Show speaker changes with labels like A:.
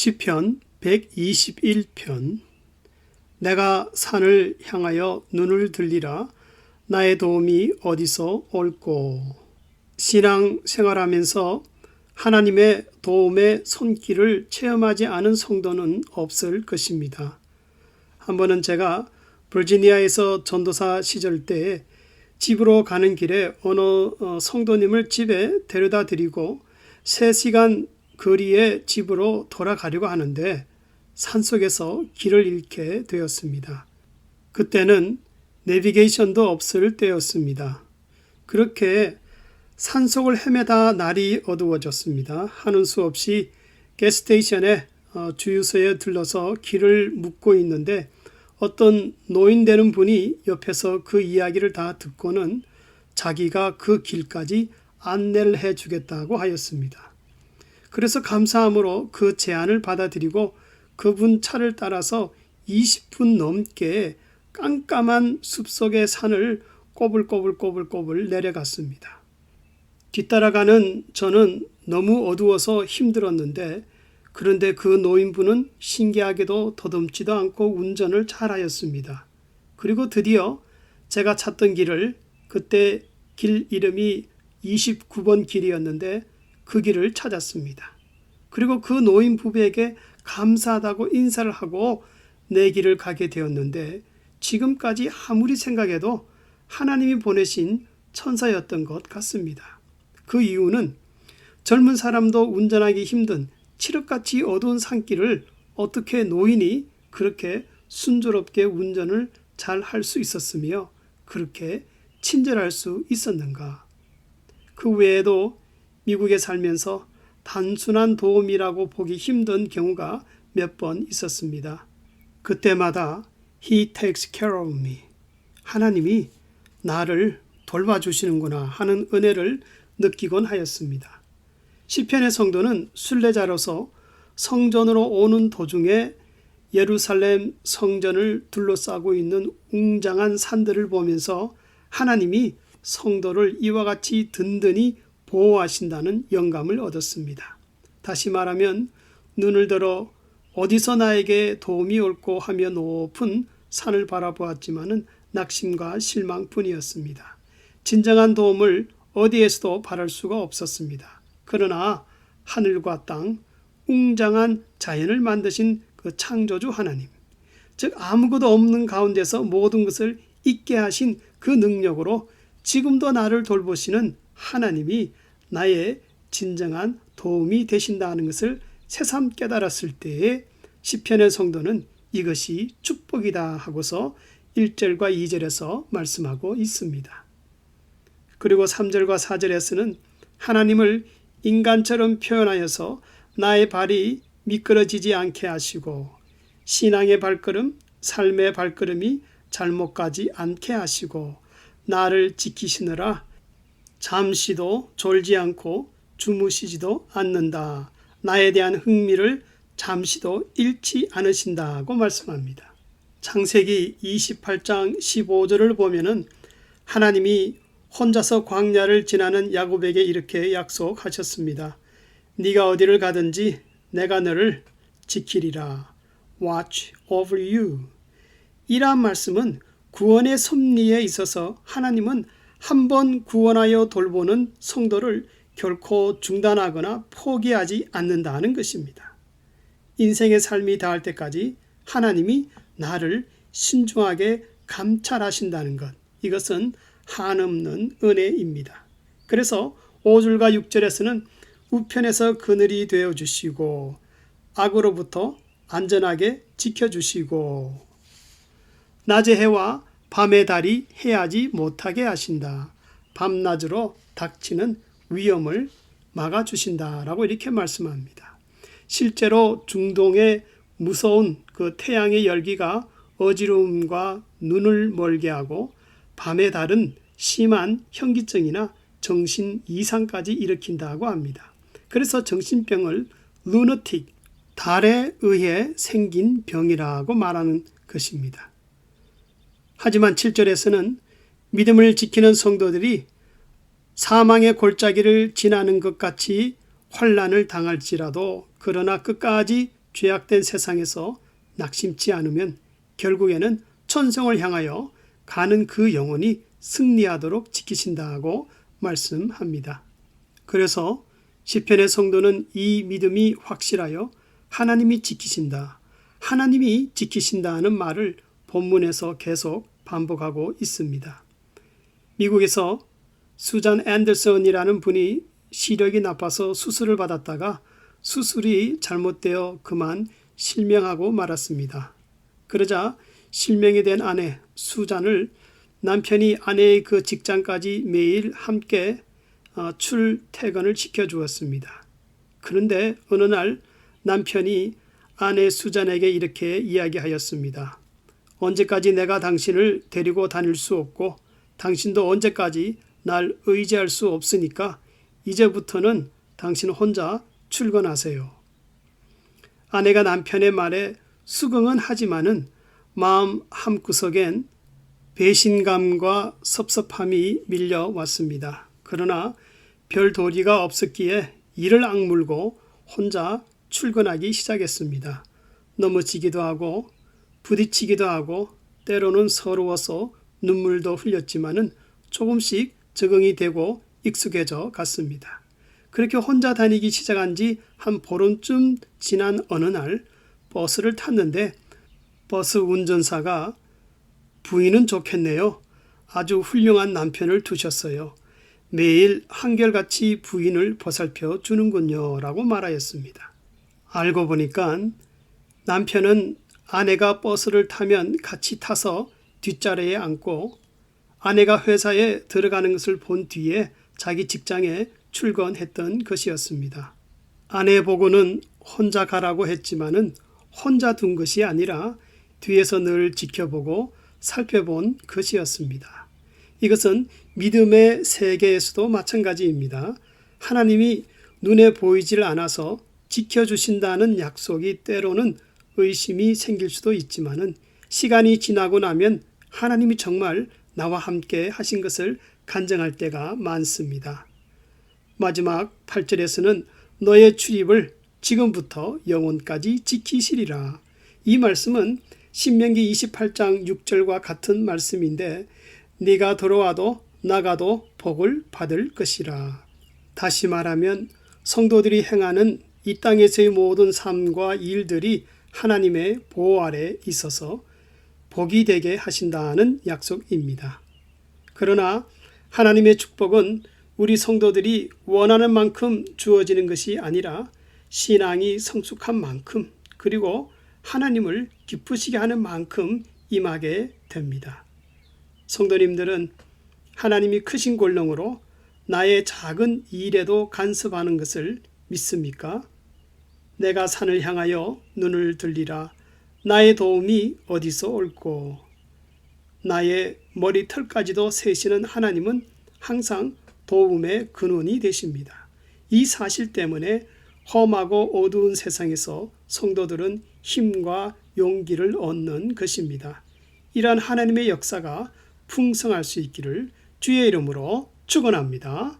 A: 시편 121편. 내가 산을 향하여 눈을 들리라. 나의 도움이 어디서 올꼬. 신앙 생활하면서 하나님의 도움의 손길을 체험하지 않은 성도는 없을 것입니다. 한 번은 제가 버지니아에서 전도사 시절 때에 집으로 가는 길에 어느 성도님을 집에 데려다 드리고 3시간 거리의 집으로 돌아가려고 하는데 산속에서 길을 잃게 되었습니다. 그때는 내비게이션도 없을 때였습니다. 그렇게 산속을 헤매다 날이 어두워졌습니다. 하는 수 없이 가스스테이션에 주유소에 들러서 길을 묻고 있는데 어떤 노인 되는 분이 옆에서 그 이야기를 다 듣고는 자기가 그 길까지 안내를 해주겠다고 하였습니다. 그래서 감사함으로 그 제안을 받아들이고 그분 차를 따라서 20분 넘게 깜깜한 숲속의 산을 꼬불꼬불 내려갔습니다. 뒤따라가는 저는 너무 어두워서 힘들었는데 그런데 그 노인분은 신기하게도 더듬지도 않고 운전을 잘하였습니다. 그리고 드디어 제가 찾던 길을, 그때 길 이름이 29번 길이었는데 그 길을 찾았습니다. 그리고 그 노인 부부에게 감사하다고 인사를 하고 내 길을 가게 되었는데 지금까지 아무리 생각해도 하나님이 보내신 천사였던 것 같습니다. 그 이유는 젊은 사람도 운전하기 힘든 칠흑같이 어두운 산길을 어떻게 노인이 그렇게 순조롭게 운전을 잘 할 수 있었으며 그렇게 친절할 수 있었는가. 그 외에도 미국에 살면서 단순한 도움이라고 보기 힘든 경우가 몇 번 있었습니다. 그때마다 He takes care of me. 하나님이 나를 돌봐주시는구나 하는 은혜를 느끼곤 하였습니다. 시편의 성도는 순례자로서 성전으로 오는 도중에 예루살렘 성전을 둘러싸고 있는 웅장한 산들을 보면서 하나님이 성도를 이와 같이 든든히 보호하신다는 영감을 얻었습니다. 다시 말하면 눈을 들어 어디서 나에게 도움이 올꼬 하며 높은 산을 바라보았지만은 낙심과 실망뿐이었습니다. 진정한 도움을 어디에서도 바랄 수가 없었습니다. 그러나 하늘과 땅, 웅장한 자연을 만드신 그 창조주 하나님, 즉 아무것도 없는 가운데서 모든 것을 있게 하신 그 능력으로 지금도 나를 돌보시는 하나님이 나의 진정한 도움이 되신다는 것을 새삼 깨달았을 때에 시편의 성도는 이것이 축복이다 하고서 1절과 2절에서 말씀하고 있습니다. 그리고 3절과 4절에서는 하나님을 인간처럼 표현하여서 나의 발이 미끄러지지 않게 하시고 신앙의 발걸음, 삶의 발걸음이 잘못 가지 않게 하시고 나를 지키시느라 잠시도 졸지 않고 주무시지도 않는다. 나에 대한 흥미를 잠시도 잃지 않으신다고 말씀합니다. 창세기 28장 15절을 보면은 하나님이 혼자서 광야를 지나는 야곱에게 이렇게 약속하셨습니다. 네가 어디를 가든지 내가 너를 지키리라. Watch over you. 이러한 말씀은 구원의 섭리에 있어서 하나님은 한번 구원하여 돌보는 성도를 결코 중단하거나 포기하지 않는다는 것입니다. 인생의 삶이 닿을 때까지 하나님이 나를 신중하게 감찰하신다는 것, 이것은 한없는 은혜입니다. 그래서 5절과 6절에서는 우편에서 그늘이 되어주시고 악으로부터 안전하게 지켜주시고 낮의 해와 밤의 달이 해하지 못하게 하신다. 밤낮으로 닥치는 위험을 막아주신다라고 이렇게 말씀합니다. 실제로 중동의 무서운 그 태양의 열기가 어지러움과 눈을 멀게 하고 밤의 달은 심한 현기증이나 정신 이상까지 일으킨다고 합니다. 그래서 정신병을 루너틱, 달에 의해 생긴 병이라고 말하는 것입니다. 하지만 7절에서는 믿음을 지키는 성도들이 사망의 골짜기를 지나는 것 같이 환난을 당할지라도 그러나 끝까지 죄악된 세상에서 낙심치 않으면 결국에는 천성을 향하여 가는 그 영혼이 승리하도록 지키신다고 말씀합니다. 그래서 시편의 성도는 이 믿음이 확실하여 하나님이 지키신다, 하나님이 지키신다 하는 말을 본문에서 계속 반복하고 있습니다. 미국에서 수잔 앤더슨이라는 분이 시력이 나빠서 수술을 받았다가 수술이 잘못되어 그만 실명하고 말았습니다. 그러자 실명이 된 아내 수잔을 남편이 아내의 그 직장까지 매일 함께 출퇴근을 시켜주었습니다. 그런데 어느 날 남편이 아내 수잔에게 이렇게 이야기하였습니다. 언제까지 내가 당신을 데리고 다닐 수 없고 당신도 언제까지 날 의지할 수 없으니까 이제부터는 당신 혼자 출근하세요. 아내가 남편의 말에 수긍은 하지만은 마음 한구석엔 배신감과 섭섭함이 밀려왔습니다. 그러나 별 도리가 없었기에 이를 악물고 혼자 출근하기 시작했습니다. 넘어지기도 하고 부딪히기도 하고 때로는 서러워서 눈물도 흘렸지만은 조금씩 적응이 되고 익숙해져 갔습니다. 그렇게 혼자 다니기 시작한 지 한 보름쯤 지난 어느 날 버스를 탔는데 버스 운전사가 부인은 좋겠네요. 아주 훌륭한 남편을 두셨어요. 매일 한결같이 부인을 보살펴 주는군요. 라고 말하였습니다. 알고 보니까 남편은 아내가 버스를 타면 같이 타서 뒷자리에 앉고 아내가 회사에 들어가는 것을 본 뒤에 자기 직장에 출근했던 것이었습니다. 아내 보고는 혼자 가라고 했지만은 혼자 둔 것이 아니라 뒤에서 늘 지켜보고 살펴본 것이었습니다. 이것은 믿음의 세계에서도 마찬가지입니다. 하나님이 눈에 보이질 않아서 지켜주신다는 약속이 때로는 의심이 생길 수도 있지만은 시간이 지나고 나면 하나님이 정말 나와 함께 하신 것을 간증할 때가 많습니다. 마지막 8절에서는 너의 출입을 지금부터 영원까지 지키시리라. 이 말씀은 신명기 28장 6절과 같은 말씀인데 네가 들어와도 나가도 복을 받을 것이라. 다시 말하면 성도들이 행하는 이 땅에서의 모든 삶과 일들이 하나님의 보호 아래 있어서 복이 되게 하신다는 약속입니다. 그러나 하나님의 축복은 우리 성도들이 원하는 만큼 주어지는 것이 아니라 신앙이 성숙한 만큼 그리고 하나님을 기쁘시게 하는 만큼 임하게 됩니다. 성도님들은 하나님이 크신 권능으로 나의 작은 일에도 간섭하는 것을 믿습니까? 내가 산을 향하여 눈을 들리라. 나의 도움이 어디서 올꼬. 나의 머리털까지도 세시는 하나님은 항상 도움의 근원이 되십니다. 이 사실 때문에 험하고 어두운 세상에서 성도들은 힘과 용기를 얻는 것입니다. 이러한 하나님의 역사가 풍성할 수 있기를 주의 이름으로 축원합니다.